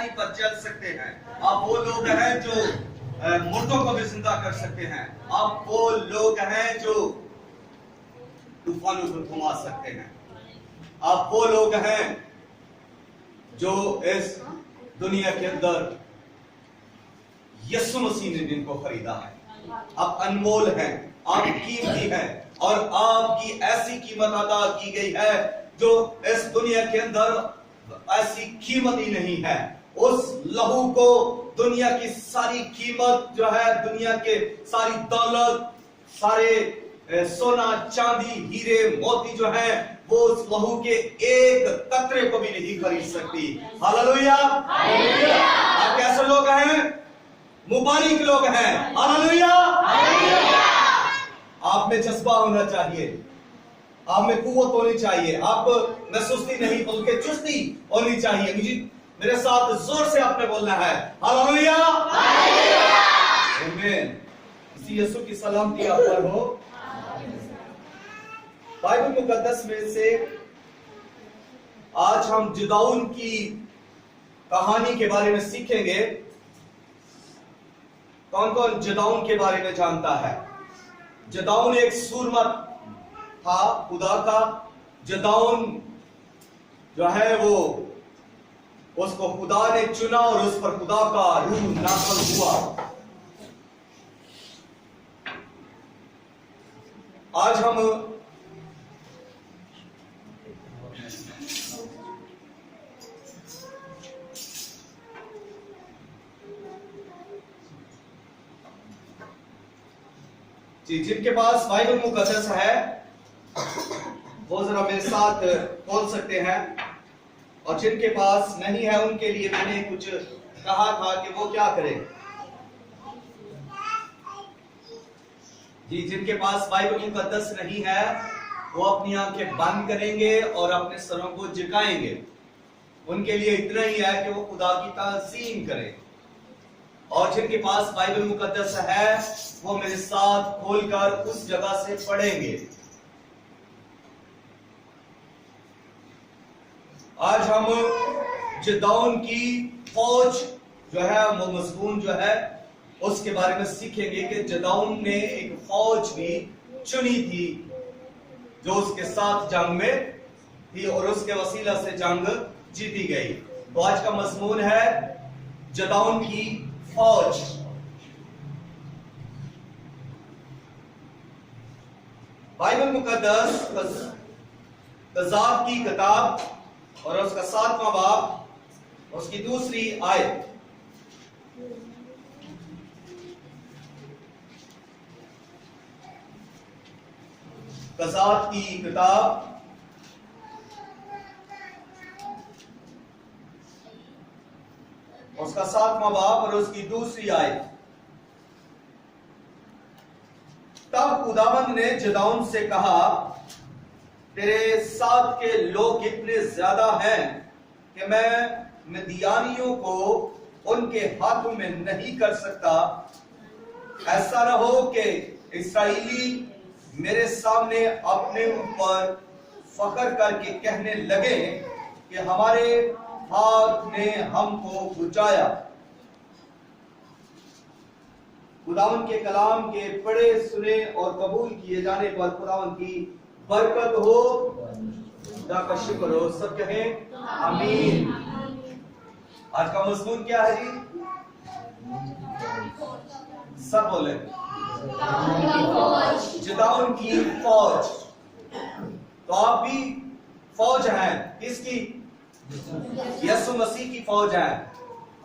पानी पर चल सकते हैं। आप वो लोग हैं जो मुर्दों को भी जिंदा कर सकते हैं। आप वो लोग हैं जो तूफानों को थमा सकते हैं। आप वो लोग हैं जो इस दुनिया के अंदर यीशु मसीह ने जिनको खरीदा है। आप अनमोल हैं, आप कीमती हैं और आपकी ऐसी कीमत अदा की गई है जो इस दुनिया के अंदर ऐसी कीमत ही नहीं है। उस लहू को दुनिया की सारी कीमत जो है, दुनिया के सारी दौलत, सारे सोना चांदी हीरे मोती जो है, वो उस लहू के एक कतरे को भी नहीं खरीद सकती। हालेलुया। आप कैसे लोग हैं? मुबारक लोग हैं। हालेलुया। आप में जज्बा होना चाहिए, आप में कुव्वत होनी चाहिए, आप में सुस्ती नहीं बल्कि चुस्ती होनी चाहिए। मुझे मेरे साथ जोर से आपने बोलना है हालेलुया। आमीन। इसी यीशु की सलामती आप पर हो। बाइबल मुकद्दस में से आज हम जिदाउन की कहानी के बारे में सीखेंगे। कौन कौन जिदाउन के बारे में जानता है? जिदाउन एक सूरमा था खुदा का। जिदाउन जो है वो उसको खुदा ने चुना और उस पर खुदा का रूह नाज़िल हुआ। आज हम जिनके पास बाइबल मुकद्दस है वो जरा मेरे साथ खोल सकते हैं, और जिनके पास नहीं है उनके लिए मैंने कुछ कहा था कि वो क्या करें। जी, जिनके पास बाइबल मुकद्दस नहीं है वो अपनी आंखें बंद करेंगे और अपने सरों को झुकाएंगे। उनके लिए इतना ही है कि वो खुदा की ताज़ीम करें। और जिनके पास बाइबल मुकद्दस है वो मेरे साथ खोलकर उस जगह से पढ़ेंगे। आज हम जिदाउन की फौज जो है, वो मज़मून जो है, उसके बारे में सीखेंगे कि जिदाउन ने एक फौज भी चुनी थी जो उसके साथ जंग में थी और उसके वसीला से जंग जीती गई। तो आज का मज़मून है जिदाउन की फौज। बाइबल मुकद्दस कज़ाब की किताब और उसका 7वां बाब, उसकी दूसरी आयत। कज़ाब की किताब उसका 7वां बाब और उसकी दूसरी आयत। तब खुदावंद ने जिदाउन से कहा, तेरे साथ के लोग इतने ज्यादा हैं कि मैं मिद्यानियों को उनके हाथों में नहीं कर सकता। ऐसा न हो कि इस्राएली मेरे सामने अपने ऊपर फख्र करके कहने लगे कि हमारे हाथ ने हमको बचाया। खुदावंद के कलाम के पढ़े सुने और कबूल किए जाने पर खुदावंद की बरकत हो, खुदा का शुक्र हो। सब कहें आमीन। आज का मज़मून क्या है जी? सब बोले जिदाउन की फौज। तो आप भी फौज हैं। किसकी? यीशु मसीह की फौज है।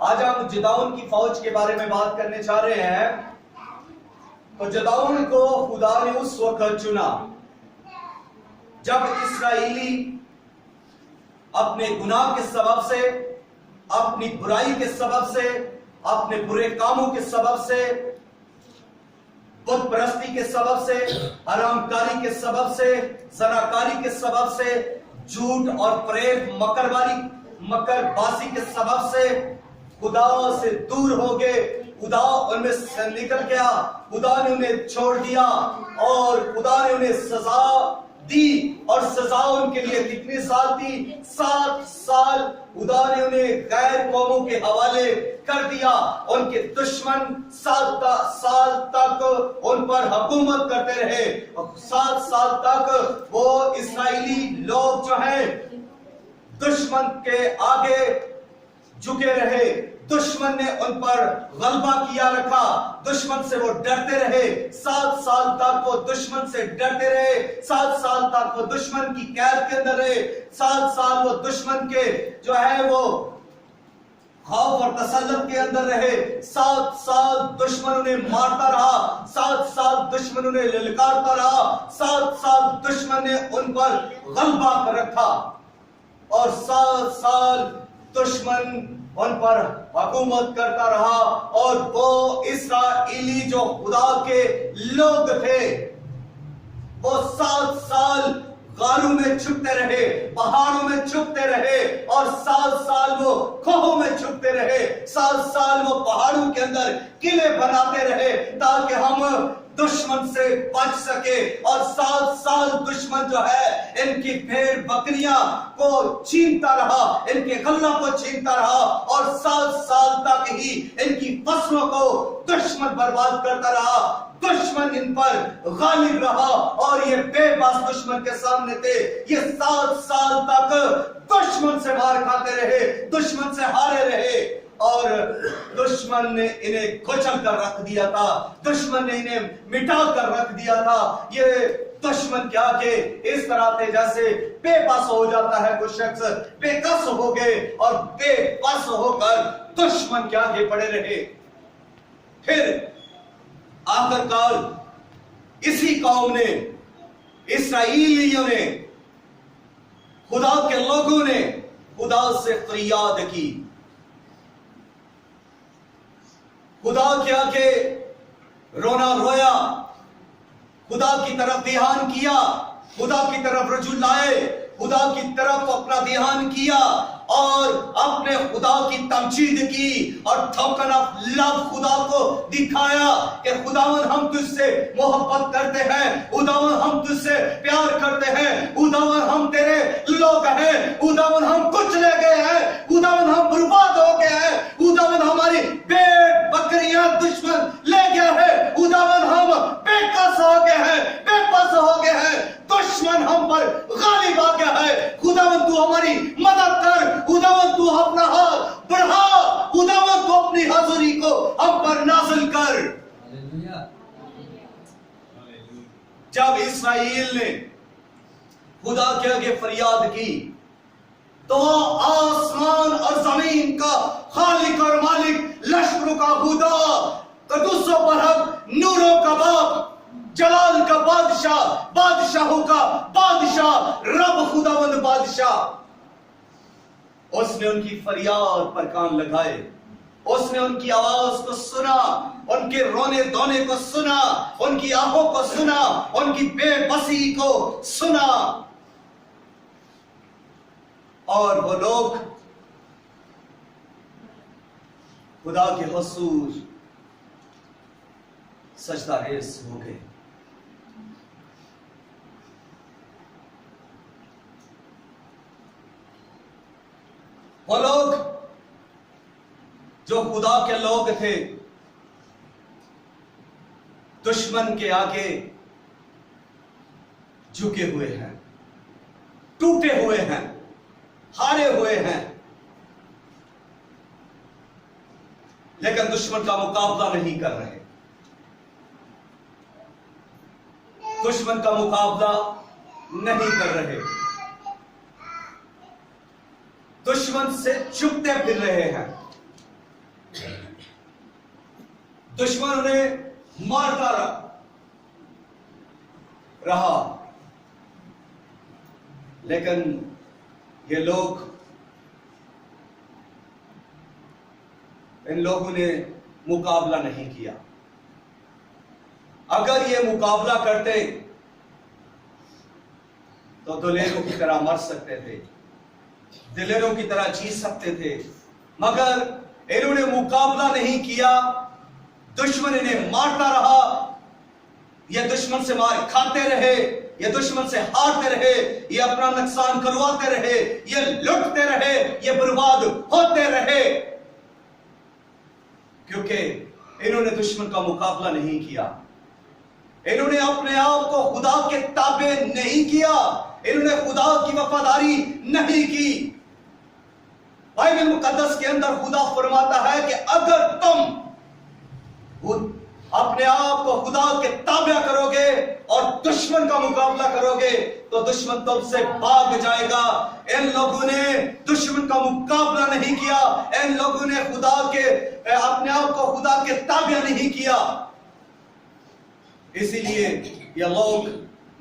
आज हम जिदाउन की फौज के बारे में बात करने जा रहे हैं। तो जिदाउन को खुदा ने उस वक्त चुना जब इस्राएली अपने गुनाह के सबब से, अपनी बुराई के सबब से, अपने बुरे कामों के सबब से, बुत परस्ती के सबब से, हरामकारी के सबब से, ज़नाकारी के सबब से, झूठ और प्रेम मकरबाजी के सबब से खुदा से दूर हो गए। खुदा उनमें से निकल गया, खुदा ने उन्हें छोड़ दिया और खुदा ने उन्हें सजा दी और सजा उनके लिए कितने साल थी? 7 साल। खुदा ने उन्हें गैर कौमों के हवाले कर दिया। उनके दुश्मन 7 साल तक उन पर हुकूमत करते रहे। 7 साल तक वो इस्राएली लोग जो है दुश्मन के आगे झुके रहे। दुश्मन ने उन पर गलबा किया रखा। दुश्मन से वो डरते रहे। 7 साल तक वो दुश्मन से डरते रहे। 7 साल तक वो दुश्मन की कैद के अंदर रहे। 7 साल वो दुश्मन के जो है वो खौफ और तसल्लुत के अंदर रहे। 7 साल दुश्मन उन्हें मारता रहा। 7 साल दुश्मन उन्हें ललकारता रहा। 7 साल दुश्मन ने उन पर गलबा कर रखा और 7 साल दुश्मन उन पर हुकूमत करता रहा। और वो इस्राएली जो खुदा के लोग थे वो 7 साल गारों में छुपते रहे, पहाड़ों में छुपते रहे और 7 साल वो खोहों में छुपते रहे। 7 साल वो पहाड़ों के अंदर किले बनाते रहे ताकि हम दुश्मन से बच सके। और 7 साल दुश्मन जो है इनकी भेड़ बकरियां को छीनता रहा, इनके गल्ला को छीनता रहा और 7 साल तक ही इनकी फसलों को दुश्मन बर्बाद करता रहा। दुश्मन इन पर गालिब रहा और ये बेबस दुश्मन के सामने थे। ये 7 साल तक दुश्मन से मार खाते रहे, दुश्मन से हारे रहे और दुश्मन ने इन्हें कुचल कर रख दिया था। दुश्मन ने इन्हें मिटा कर रख दिया था। ये दुश्मन के आगे इस तरह थे जैसे बेबस हो जाता है कोई शख्स, बेकस हो गए और बेबस होकर दुश्मन के आगे पड़े रहे। फिर आखिरकार इसी कौम ने, इस्राएलियों ने, खुदा के लोगों ने खुदा से फरियाद की। खुदा के आगे रोना रोया, खुदा की तरफ ध्यान किया, खुदा की तरफ रुजू लाए, खुदा की तरफ अपना ध्यान किया और अपने खुदा की तमजीद की और टोकन ऑफ लव खुदा को दिखाया कि खुदावन हम तुझसे मोहब्बत करते हैं, खुदावन हम तुझसे प्यार करते हैं, खुदावन हम तेरे लोग हैं, खुदावन हम कुचले गए हैं, खुदावन हम बर्बाद हो गए हैं, खुदावन हमारी भेड़ बकरियां दुश्मन ले गया है, खुदावन हम बेकस हो गए हैं, बेबस हो गए हैं, दुश्मन हम पर गालिब आ गया है। खुदावन तू हमारी मदद कर, खुदावन तू अपना हाथ बढ़ा, खुदावन तू अपनी हाज़िरी को हम पर नाज़िल कर। जब इस्राएल ने खुदा के आगे फरियाद की तो आसमान और जमीन का खालिक और मालिक, लश्करों का खुदा, कदूस व बरहक, नूरों का बाप, जलाल का बादशाह, बादशाहों का बादशाह, रब खुदावंद बादशाह, उसने उनकी फरियाद पर कान लगाए, उसने उनकी आवाज को सुना, उनके रोने धोने को सुना, उनकी आहों को सुना, उनकी बेबसी को सुना और वो लोग खुदा के हुजूर सजदा रेज़ हो गए। वो लोग जो खुदा के लोग थे दुश्मन के आगे झुके हुए हैं, टूटे हुए हैं, हारे हुए हैं, लेकिन दुश्मन का मुकाबला नहीं कर रहे। दुश्मन का मुकाबला नहीं कर रहे, दुश्मन से छुपते फिर रहे हैं। दुश्मन उन्हें मारता रहा, लेकिन ये लोग, इन लोगों ने मुकाबला नहीं किया। अगर ये मुकाबला करते तो दिलेरों की तरह मर सकते थे, दिलेरों की तरह जी सकते थे, मगर इन्होंने मुकाबला नहीं किया। दुश्मन इन्हें मारता रहा ये दुश्मन से मार खाते रहे, ये दुश्मन से हारते रहे, ये अपना नुकसान करवाते रहे, ये लुटते रहे, ये बर्बाद होते रहे, क्योंकि इन्होंने दुश्मन का मुकाबला नहीं किया, इन्होंने अपने आप को खुदा के ताबे नहीं किया, इन्होंने खुदा की वफादारी नहीं की। बाइबल मुकद्दस के अंदर खुदा फरमाता है कि अगर तुम अपने आप को खुदा के ताबे करोगे और दुश्मन का मुकाबला करोगे तो दुश्मन तुमसे भाग जाएगा। इन लोगों ने दुश्मन का मुकाबला नहीं किया, इन लोगों ने अपने आप को खुदा के ताबे नहीं किया, इसीलिए ये लोग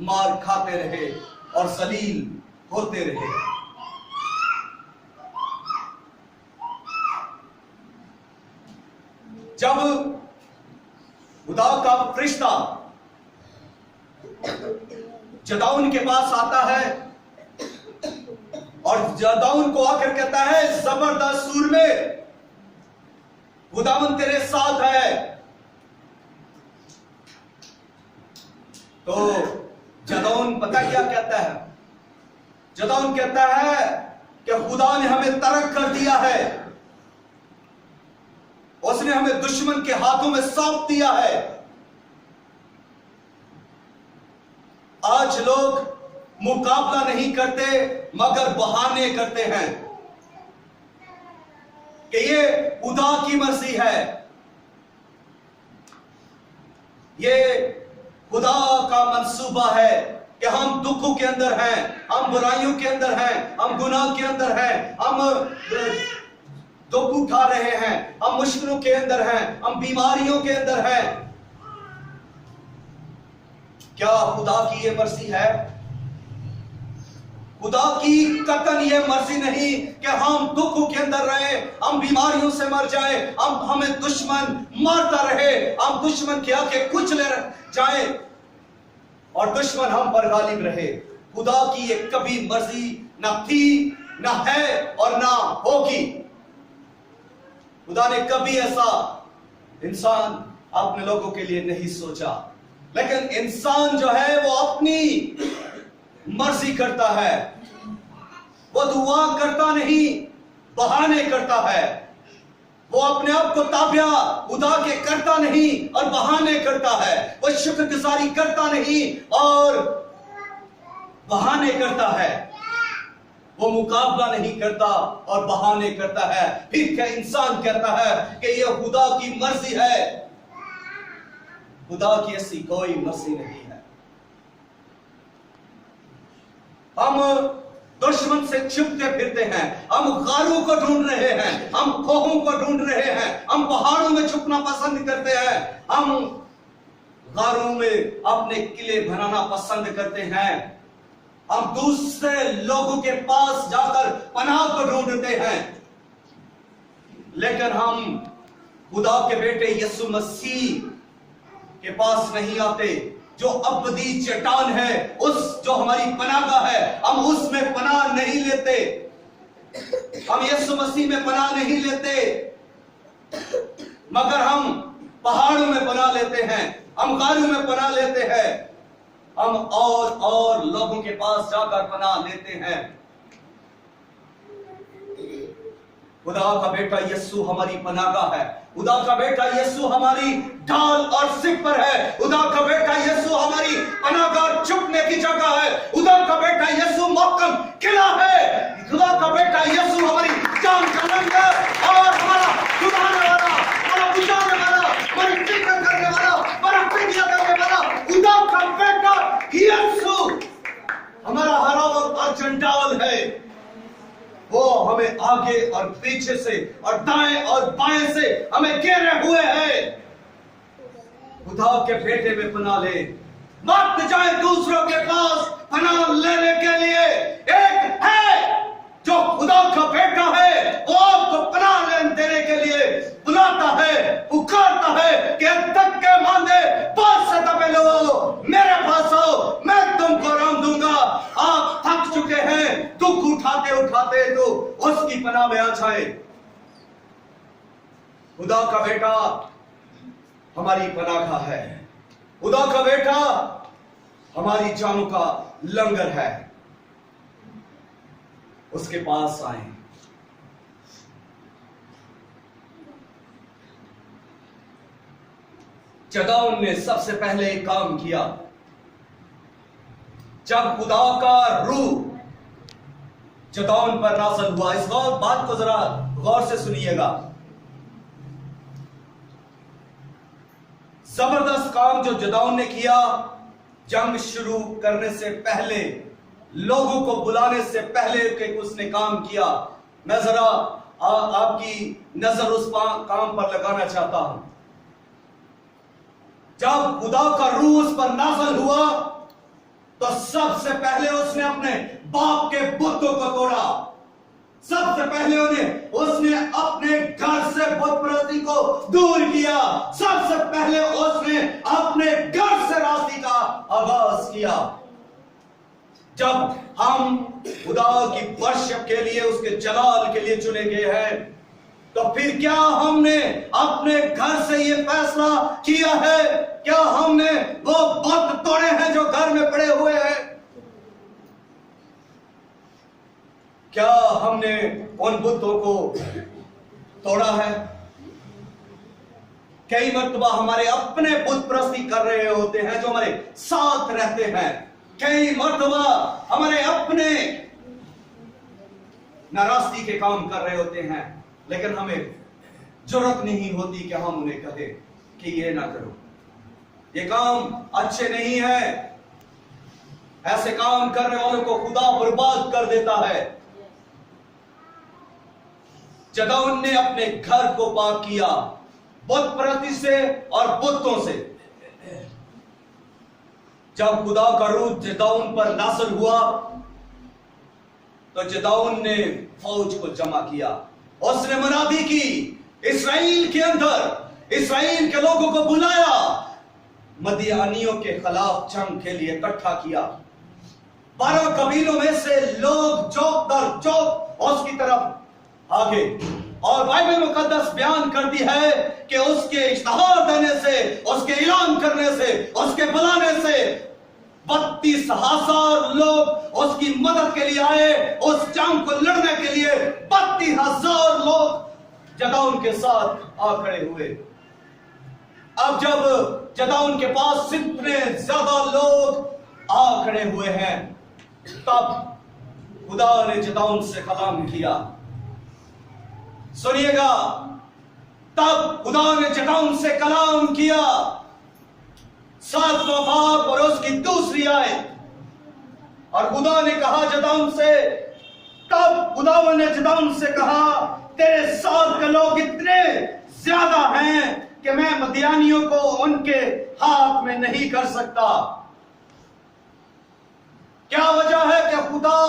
मार खाते रहे और जलील होते रहे। जब खुदा का फरिश्ता जदाउन के पास आता है और जदाउन को आकर कहता है, जबरदस्त सूरमे, खुदावन तेरे साथ है, तो जदाउन पता क्या कहता है? जदाउन कहता है कि खुदा ने हमें तर्क कर दिया है, उसने हमें दुश्मन के हाथों में सौंप दिया है। आज लोग मुकाबला नहीं करते मगर बहाने करते हैं कि ये खुदा की मर्जी है, ये खुदा का मंसूबा है कि हम दुखों के अंदर हैं, हम बुराइयों के अंदर हैं, हम गुनाह के अंदर हैं, हम दुख उठा रहे हैं, हम मुश्किलों के अंदर हैं, हम बीमारियों के अंदर हैं। क्या खुदा की ये मर्जी है? खुदा की कतन ये मर्जी नहीं कि हम दुखों के अंदर रहे, हम बीमारियों से मर जाए, हमें दुश्मन मारता रहे, हम दुश्मन के आगे कुचले जाए और दुश्मन हम पर गालिब रहे। खुदा की ये कभी मर्जी ना थी, ना है और ना होगी। खुदा ने कभी ऐसा इंसान अपने लोगों के लिए नहीं सोचा, लेकिन इंसान जो है वो अपनी मर्जी करता है, वो दुआ करता नहीं, बहाने करता है, वो अपने आप को ताबिया खुदा के करता नहीं और बहाने करता है, वो शुक्रगुजारी करता नहीं और बहाने करता है, वो मुकाबला नहीं करता और बहाने करता है। फिर क्या इंसान कहता है कि यह खुदा की मर्जी है? खुदा की ऐसी कोई मर्जी नहीं है। हम दुश्मन से छिपते फिरते हैं, हम गारों को ढूंढ रहे हैं, हम खोहों को ढूंढ रहे हैं, हम पहाड़ों में छुपना पसंद करते हैं, हम गारों में अपने किले बनाना पसंद करते हैं, हम दूसरे लोगों के पास जाकर पनाह को ढूंढते हैं, लेकिन हम खुदा के बेटे यीशु मसीह के पास नहीं आते, जो अबदी चट्टान है, उस जो हमारी पनाहगाह है, हम उसमें पनाह नहीं लेते, हम यीशु मसीह में पनाह नहीं लेते, मगर हम पहाड़ों में पनाह लेते हैं, हम गारों में पनाह लेते हैं, हम और लोगों के पास जाकर पनाह लेते हैं। खुदा का बेटा यीशु हमारी पनाहगाह है, खुदा का बेटा यीशु हमारी ढाल और सिपर है, खुदा का बेटा यीशु हमारी पनाहगाह छुपने की जगह है, खुदा का बेटा यीशु महकम किला है, खुदा का बेटा यीशु हमारी जान का लंगर और हमारा छुड़ाने वाला, हमारा बुझाने वाला, हमारी फिक्र करने वाला, हमारा फिक्र करने वाला खुदा का बेटा यीशु हमारा हरा और जंडाल है। वो हमें आगे और पीछे से और दाएं और बाएं से हमें घेरे हुए हैं। खुदा के बेटे में पनाह ले, मत जाए दूसरों के पास पनाह लेने के लिए। एक है जो खुदा का बेटा है, वो आपको पनाह देने के लिए बुलाता है, पुकारता है कि धक्के मांगे पास से दबे लो, मेरे पास आओ, मैं तुमको आराम दूंगा। आप थक चुके हैं दुख उठाते उठाते, तो उसकी पनाह में आ जाए। खुदा का बेटा हमारी पनाह है, खुदा का बेटा हमारी जानों का लंगर है, उसके पास आए। जदाऊन ने सबसे पहले एक काम किया। जब खुदा का रूह जदाऊन पर नाज़िल हुआ, इस बात को जरा गौर से सुनिएगा। जबरदस्त काम जो जदाऊन ने किया, जंग शुरू करने से पहले, लोगों को बुलाने से पहले कि उसने काम किया। मैं जरा आपकी नजर उस काम पर लगाना चाहता हूं। जब खुदा का रूह उस पर नाज़िल हुआ तो सबसे पहले उसने अपने बाप के बुतों को तोड़ा। सबसे पहले उसने अपने घर से बुत परस्ती को दूर किया। सबसे पहले उसने अपने घर से रास्ते का आगाज किया। जब हम खुदा की वर्शिप के लिए, उसके जलाल के लिए चुने गए हैं, तो फिर क्या हमने अपने घर से यह फैसला किया है? क्या हमने वो बुत तोड़े हैं जो घर में पड़े हुए हैं? क्या हमने उन बुतों को तोड़ा है? कई मर्तबा हमारे अपने बुत परस्ती कर रहे होते हैं जो हमारे साथ रहते हैं। कई मर्तबा हमारे अपने नाराजगी के काम कर रहे होते हैं, लेकिन हमें जरूरत नहीं होती कि हम उन्हें कहें कि ये ना करो, ये काम अच्छे नहीं है। ऐसे काम करने वालों को खुदा बर्बाद कर देता है। जदाऊन ने अपने घर को पाक किया बुत परस्ती से और बुतों से। जब खुदा का रूह जदाऊन पर नाज़िल हुआ तो जदाऊन ने फौज को जमा किया। उसने मुनादी की, इस्राएल के अंदर इस्राएल के लोगों को बुलाया, मदियानियों के खिलाफ जंग के लिए इकट्ठा किया। 12 कबीलों में से लोग चौक दर चौक उसकी तरफ आगे। और बाइबल मुकद्दस बयान करती है कि उसके इश्तिहार देने से, उसके ऐलान करने से, उसके बुलाने से 32,000 लोग उसकी मदद के लिए आए। उस जंग को लड़ने के लिए 32,000 लोग जदाऊन के साथ आ खड़े हुए। अब जब जदाऊन के पास इतने ज्यादा लोग आ खड़े हुए हैं, तब खुदा ने जदाऊन से कलाम किया। सुनिएगा, तब खुदा ने जदाऊन से कलाम किया। 7वां बाब और उसकी दूसरी आयत। और खुदा ने कहा जदाऊन से, तब खुदा ने जदाऊन से कहा, तेरे साथ के लोग इतने ज्यादा हैं कि मैं मदियानियों को उनके हाथ में नहीं कर सकता। क्या वजह है कि खुदा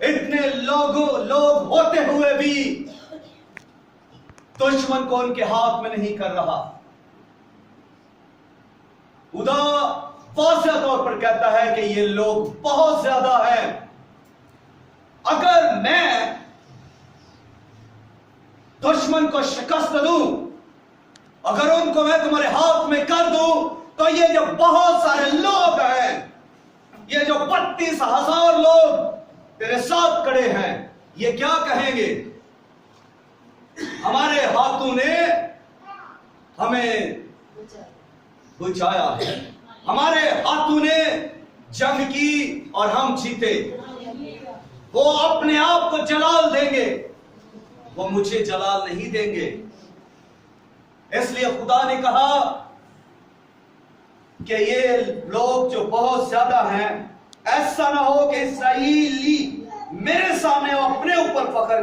इतने लोग होते हुए भी दुश्मन को उनके हाथ में नहीं कर रहा? खुदा वाज़ेह तौर पर कहता है कि ये लोग बहुत ज्यादा हैं। अगर मैं दुश्मन को शिकस्त दूं, अगर उनको मैं तुम्हारे हाथ में कर दूं, तो ये जो बहुत सारे लोग हैं, ये जो 32,000 लोग तेरे साथ खड़े हैं, ये क्या कहेंगे? हमारे हाथों ने हमें बुझाया है, हमारे हाथों ने जंग की और हम जीते। वो अपने आप को जलाल देंगे, वो मुझे जलाल नहीं देंगे। इसलिए खुदा ने कहा कि ये लोग जो बहुत ज्यादा हैं, ऐसा ना हो कि इस्राएली मेरे सामने अपने ऊपर फख्र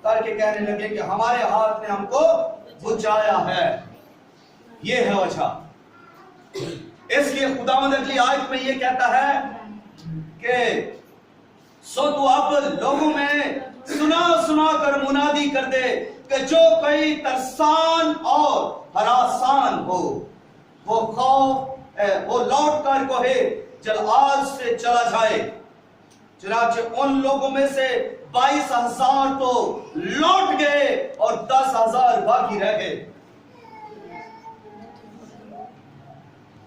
करके कहने लगे कि हमारे हाथ ने हमको बुझाया है। ये है वजह। इसलिए खुदावंद अगली आयत में ये कहता है कि सो तू अब लोगों में सुना कर मुनादी कर दे कि जो कोई तरसान और हरासान हो, वो लौट कर कोहे जलआज से चला जाए। चुनांचे उन लोगों में से 22,000 तो लौट गए और 10,000 बाकी रह गए।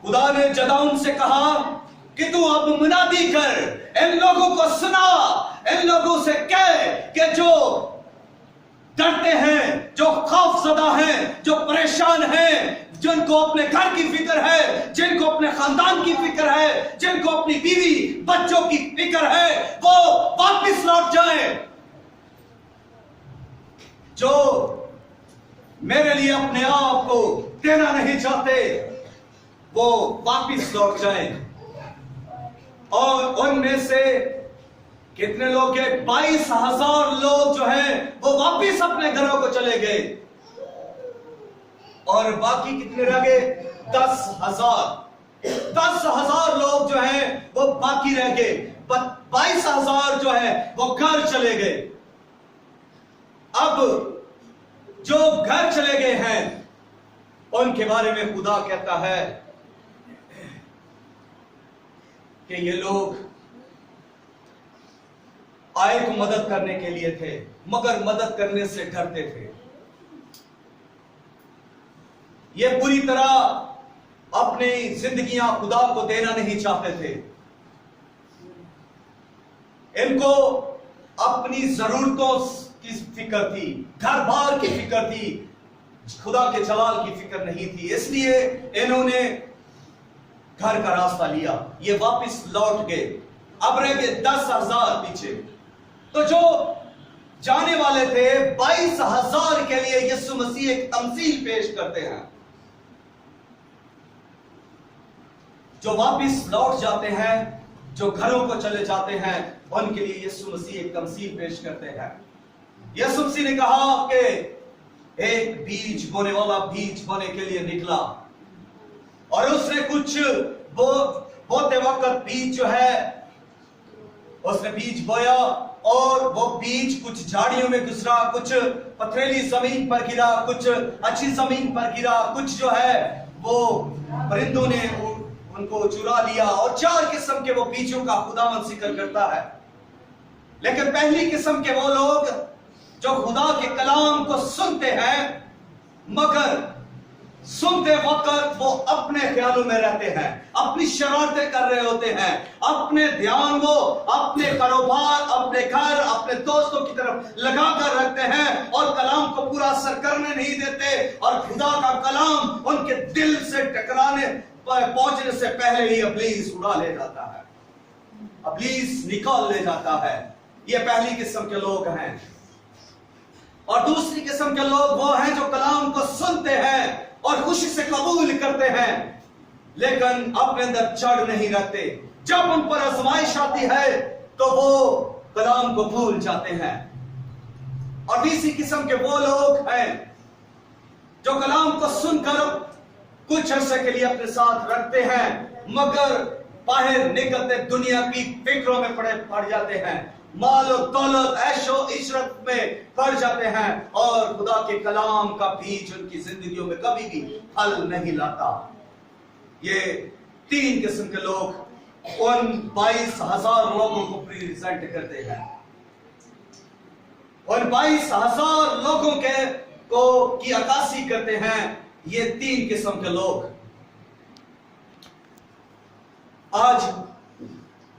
खुदा ने जदाउन से कहा कि तू अब मुनादी कर, इन लोगों को सुना, इन लोगों से कह कि जो डरते हैं, जो खौफजदा हैं, जो परेशान हैं, जिनको अपने घर की फिक्र है, जिनको अपने खानदान की फिक्र है, जिनको अपनी बीवी बच्चों की फिक्र है, वो वापस लौट जाए। जो मेरे लिए अपने आप को देना नहीं चाहते वो वापस लौट जाएं। और उनमें से कितने लोग हैं? 22,000 लोग जो हैं वो वापस अपने घरों को चले गए। और बाकी कितने रह गए? 10,000। 10,000 लोग जो हैं वो बाकी रह गए। 22,000 जो है वो घर चले गए। अब जो घर चले गए हैं उनके बारे में खुदा कहता है कि ये लोग आए को मदद करने के लिए थे, मगर मदद करने से डरते थे। ये पूरी तरह अपनी जिंदगियां खुदा को देना नहीं चाहते थे। इनको अपनी जरूरतों की फिक्र थी, घर बार की फिक्र थी, खुदा के जलाल की फिक्र नहीं थी। इसलिए इन्होंने घर का रास्ता लिया, ये वापस लौट गए। अब रह गए 10,000 पीछे। तो जो जाने वाले थे 22,000 के लिए यीशु मसीह एक तमसील पेश करते हैं। जो वापस लौट जाते हैं, जो घरों को चले जाते हैं, उनके लिए यीशु मसीह एक तमसील पेश करते हैं। यीशु मसीह ने कहा कि एक बीज बोने वाला बीज बोने के लिए निकला और उसने कुछ बोते वक्त बीज जो है उसने बीज बोया और वो बीज कुछ झाड़ियों में गुजरा, कुछ पथरीली जमीन पर गिरा, कुछ अच्छी जमीन पर गिरा, कुछ जो है वो परिंदों ने उनको चुरा लिया। और 4 किस्म के वो बीजों का खुदावंद जिक्र करता है। लेकिन पहली किस्म के वो लोग जो खुदा के कलाम को सुनते हैं, मगर सुनते वक्त वो अपने ख्यालों में रहते हैं, अपनी शरारतें कर रहे होते हैं, अपने ध्यान वो अपने कारोबार, अपने घर, अपने दोस्तों की तरफ लगा कर रखते हैं और कलाम को पूरा असर करने नहीं देते। और खुदा का कलाम उनके दिल से टकराने पहुंचने से पहले ही इब्लीस उड़ा ले जाता है, इब्लीस निकाल ले जाता है। ये पहली किस्म के लोग हैं। और दूसरी किस्म के लोग वो हैं जो कलाम को सुनते हैं और खुशी से कबूल करते हैं, लेकिन अपने अंदर जड़ नहीं रखते। जब उन पर आजमाइश आती है तो वो कलाम को भूल जाते हैं। और तीसरी किस्म के वो लोग हैं जो कलाम को सुनकर कुछ अरसे के लिए अपने साथ रखते हैं, मगर बाहर निकलते दुनिया की फिक्रों में पड़ जाते हैं, माल और दौलत, ऐशो इशरत में पड़ जाते हैं और खुदा के कलाम का बीज उनकी जिंदगियों में कभी भी फल नहीं लाता। ये 3 किस्म के लोग उन 22,000 लोगों को प्रेजेंट करते हैं। और 22,000 लोगों के को की अक्कासी करते हैं ये 3 किस्म के लोग। आज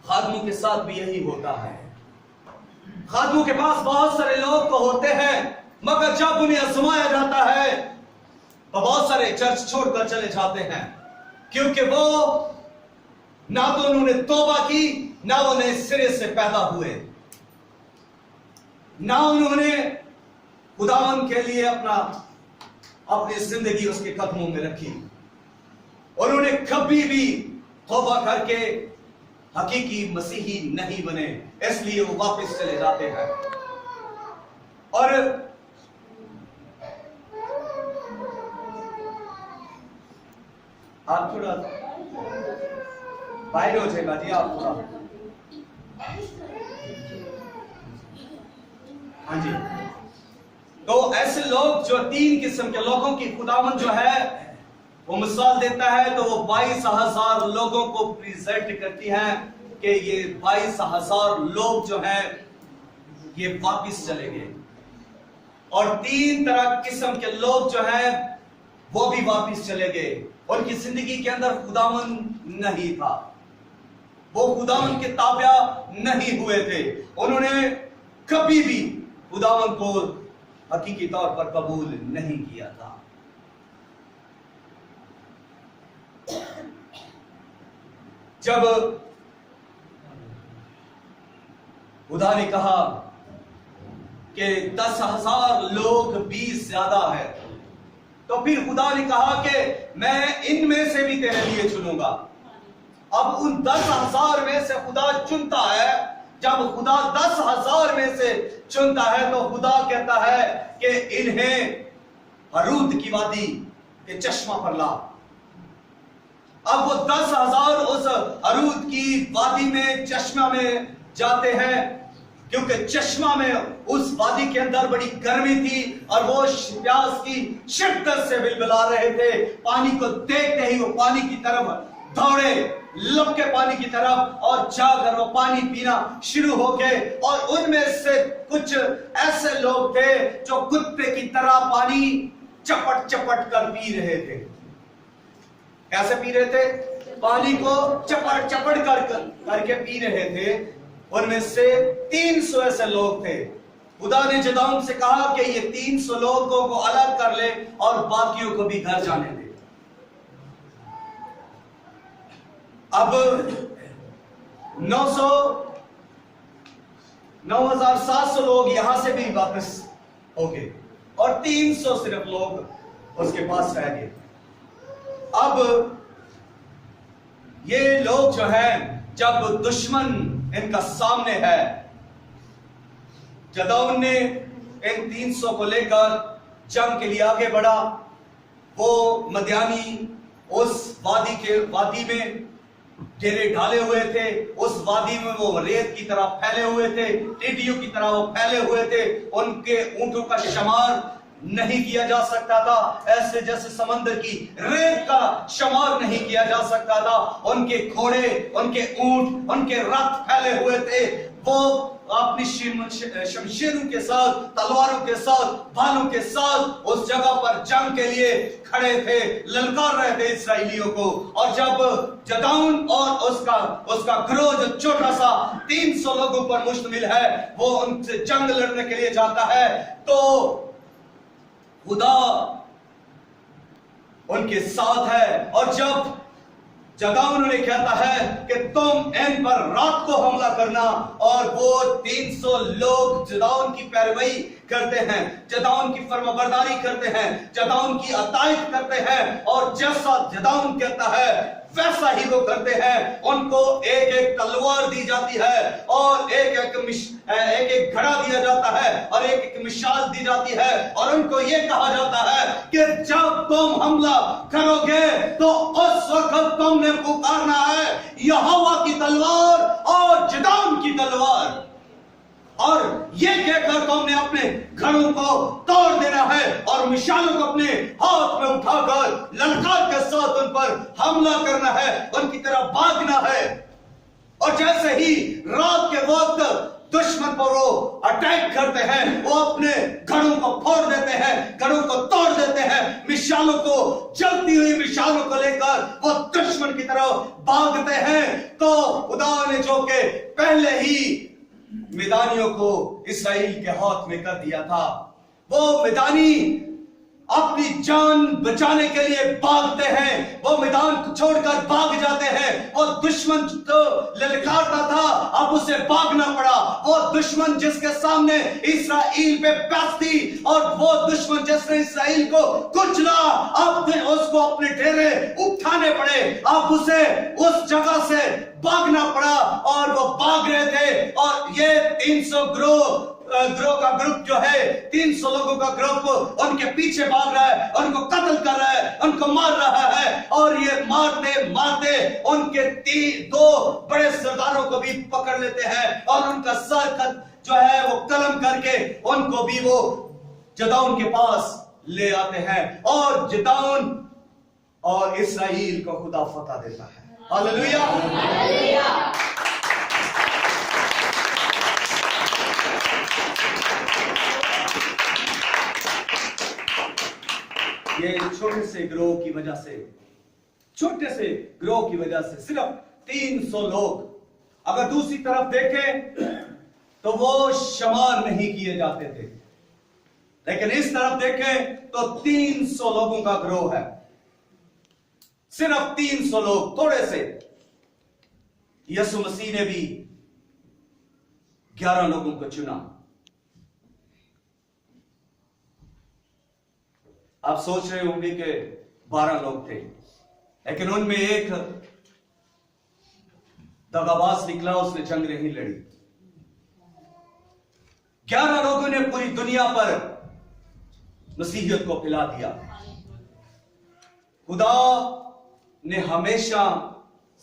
खादमों के साथ भी यही होता है। खादमों के पास बहुत सारे लोग तो होते हैं, मगर जब उन्हें आजमाया जाता है तो बहुत सारे चर्च छोड़कर चले जाते हैं, क्योंकि वो ना तो उन्होंने तौबा की, ना उन्हें सिरे से पैदा हुए, ना उन्होंने खुदावन के लिए अपनी जिंदगी उसके कदमों में रखी। उन्होंने कभी भी तौबा करके हकीकी मसीही नहीं बने, इसलिए वो वापस चले जाते हैं। और आप थोड़ा बाहर हो जाएगा जी, आप थोड़ा, हाँ जी। तो ऐसे लोग जो 3 किस्म के लोगों की खुदावन जो है वो मिसाल देता है, तो वो 22,000 लोगों को प्रेजेंट करती है कि ये 22,000 लोग जो हैं ये वापस चले गए। और 3 तरह किस्म के लोग जो हैं वो भी वापस चले गए। उनकी जिंदगी के अंदर खुदावन नहीं था, वो खुदावन के ताबिया नहीं हुए थे। उन्होंने कभी भी खुदावन को हकीकी तौर पर कबूल नहीं किया था। जब खुदा ने कहा कि 10,000 लोग 20 ज्यादा है, तो फिर खुदा ने कहा कि मैं इनमें से भी तेरे लिए चुनूंगा। अब उन 10,000 में से खुदा चुनता है। जब खुदा 10,000 में से चुनता है तो खुदा कहता है कि इन्हें हरूद की वादी के चश्मा पर ला। अब वो 10,000 उस हरूद की वादी में, चश्मा में जाते हैं, क्योंकि चश्मा में उस वादी के अंदर बड़ी गर्मी थी और वो प्यास की शिद्दत से बिलबिला रहे थे। पानी को देखते ही वो पानी की तरफ दौड़े, लपके पानी की तरफ, और जाकर वो पानी पीना शुरू हो गए। और उनमें से कुछ ऐसे लोग थे जो कुत्ते की तरह पानी चपट चपट कर पी रहे थे। कैसे पी रहे थे? पानी को चपट चपट करके पी रहे थे। उनमें से 300 ऐसे लोग थे। खुदा ने जदाऊन से कहा कि ये 300 लोगों को अलग कर ले और बाकियों को भी घर जाने दे। अब 9,700 लोग यहां से भी वापस हो गए और 300 सिर्फ लोग उसके पास रह गए। अब ये लोग जो हैं, जब दुश्मन इनका सामने है, जदाऊन ने इन 300 को लेकर जंग के लिए आगे बढ़ा। वो मदियानी उस वादी में डेरे डाले हुए थे। उस वादी में वो रेत की तरह फैले हुए थे, टिड्डियों की तरह वो फैले हुए थे। उनके ऊंटों का शुमार नहीं किया जा सकता था, ऐसे जैसे समंदर की रेत का शुमार नहीं किया जा सकता था। उनके घोड़े, उनके ऊंट, उनके रथ फैले हुए थे। वो अपनी शमशीरों के साथ, तलवारों के साथ, भालों के साथ उस जगह पर जंग के लिए खड़े थे, ललकार रहे थे इस्राएलियों को। और जब जदाऊन और उसका गिरोह जो छोटा सा 300 लोगों पर मुश्तमिल है, वो उनसे जंग लड़ने के लिए जाता है, तो खुदा उनके साथ है। और जब जदाऊन ने कहता है कि तुम इन पर रात को हमला करना, और वो 300 लोग जदाऊन की पैरवी करते हैं, जदाऊन की फरमाबरदारी करते हैं, जदाऊन की अतायत करते हैं, और जैसा जदाऊन कहता है वैसा ही वो करते हैं। उनको एक एक तलवार दी जाती है और एक एक घड़ा दिया जाता है और एक एक मिसाल दी जाती है, और उनको ये कहा जाता है कि जब तुम हमला करोगे तो उस वक्त तुमने पुकारना है यहोवा की तलवार और जदाऊन की तलवार, और ये कहकर तुमने अपने घरों को तोड़ देना है और मिसालों को अपने हाथ में उठाकर ललकार के साथ उन पर हमला करना है, उनकी तरफ भागना है। और जैसे ही रात के वक्त दुश्मन पर वो अटैक करते हैं, वो अपने घरों को फोड़ देते हैं, घरों को तोड़ देते हैं, मिसालों को, जलती हुई मिसालों को लेकर वो दुश्मन की तरफ भागते हैं। तो खुदा ने जो के पहले ही मैदानियों को इस्राएल के हाथ में कर दिया था, वो मैदानी अपनी जान बचाने के लिए भागते हैं, वो मैदान को छोड़कर भाग जाते हैं। वो दुश्मन तो ललकारता था, अब उसे भागना पड़ा। वो दुश्मन जिसके सामने इस्राएल पे पैस थी, और वो दुश्मन जिसने इस्राएल को कुचला, अब उसको अपने डेरे उठाने पड़े, अब उसे उस जगह से भागना पड़ा। और वो भाग रहे थे, और ये 300 ग्रोह का ग्रुप जो है, 300 लोगों का ग्रुप उनके पीछे भाग रहा है, उनको कत्ल कर रहा है, उनको मार रहा है। और ये मारते मारते उनके 2 बड़े सरदारों को भी पकड़ लेते हैं, और उनका सर जो है वो कलम करके उनको भी वो जदाऊन के पास ले आते हैं, और जदाऊन और इस्राएल को खुदा फतह देता है। Hallelujah, hallelujah. ये छोटे से ग्रोह की वजह से, छोटे से ग्रोह की वजह से सिर्फ 300 लोग, अगर दूसरी तरफ देखें तो वो शुमार नहीं किए जाते थे, लेकिन इस तरफ देखें तो 300 लोगों का ग्रोह है, सिर्फ 300 लोग, थोड़े से। यीशु मसीह ने भी 11 लोगों को चुना। आप सोच रहे होंगे कि 12 लोग थे, लेकिन उनमें एक दगाबाज निकला, उसने जंग नहीं लड़ी। 11 लोगों ने पूरी दुनिया पर मसीहियत को फैला दिया। खुदा ने हमेशा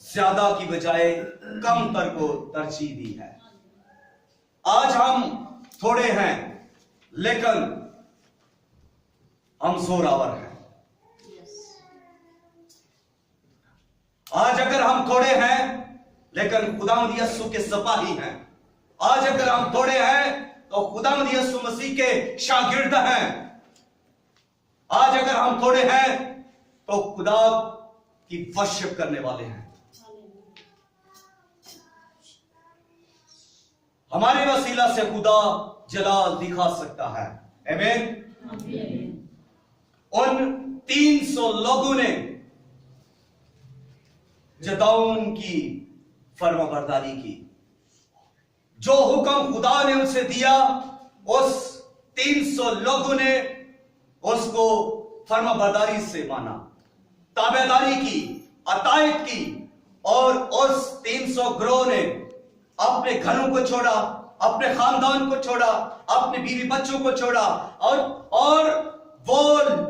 ज्यादा की बजाय कम तर को तरजीह दी है। आज हम थोड़े हैं, लेकिन हम जोरावर हैं। आज अगर हम थोड़े हैं, लेकिन खुदावंद यीशु के सिपाही हैं। आज अगर हम थोड़े हैं तो खुदावंद यीशु मसीह के शागिर्द हैं। आज अगर हम थोड़े हैं तो खुदा की वर्शिप करने वाले हैं। हमारे वसीला से खुदा जलाल दिखा सकता है। आमीन। उन 300 लोगों ने जदाउन की फर्माबरदारी की। जो हुक्म खुदा ने उनसे दिया, उस 300 लोगों ने उसको फर्माबरदारी से माना, ताबेदारी की, अतायत की, और उस 300 ग्रोह ने अपने घरों को छोड़ा, अपने खानदान को छोड़ा, अपने बीवी बच्चों को छोड़ा, और वो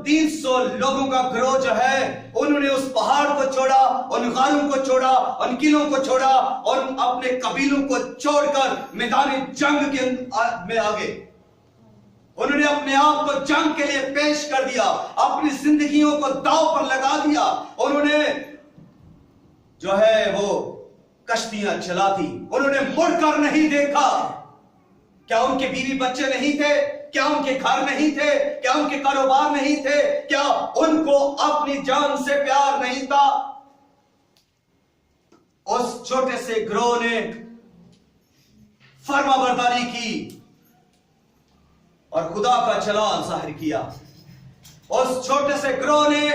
300 लोगों का ग्रोह जो है, उन्होंने उस पहाड़ को छोड़ा, उन गारों को छोड़ा, उन किलों को छोड़ा, और अपने कबीलों को छोड़कर मैदान जंग में आगे उन्होंने अपने आप को जंग के लिए पेश कर दिया, अपनी जिंदगियों को दांव पर लगा दिया। उन्होंने जो है वो कश्तियां चला दी, उन्होंने मुड़कर नहीं देखा। क्या उनके बीवी बच्चे नहीं थे? क्या उनके घर नहीं थे? क्या उनके कारोबार नहीं थे? क्या उनको अपनी जान से प्यार नहीं था? उस छोटे से ग्रोह ने फर्माबरदारी की और खुदा का जलाल जाहिर किया। उस छोटे से ग्रोह ने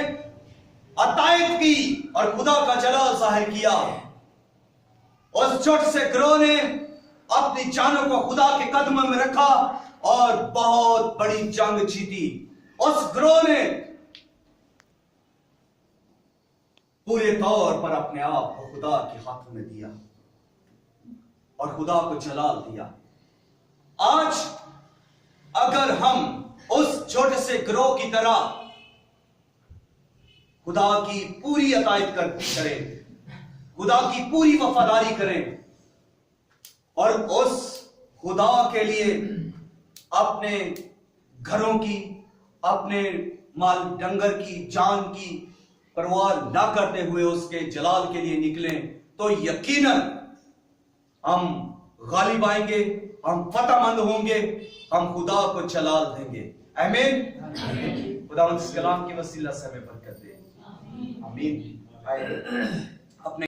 अतायत की और खुदा का जलाल जाहिर किया। उस छोटे से ग्रोह ने अपनी जानों को खुदा के कदमों में रखा और बहुत बड़ी जंग जीती। उस ग्रोह ने पूरे तौर पर अपने आप को खुदा के हाथों में दिया और खुदा को जलाल दिया। आज अगर हम उस छोटे से ग्रोह की तरह खुदा की पूरी अतायत करें, खुदा की पूरी वफादारी करें और उस खुदा के लिए अपने घरों की, अपने माल डंगर की, जान की परवाह ना करते हुए उसके जलाल के लिए निकलें, तो यकीनन हम गालिब आएंगे, हम फतहमंद होंगे, हम खुदा को जलाल देंगे। आमीन। खुदा उस कलाम की वसीला से हमें बरकत दे। आमीन।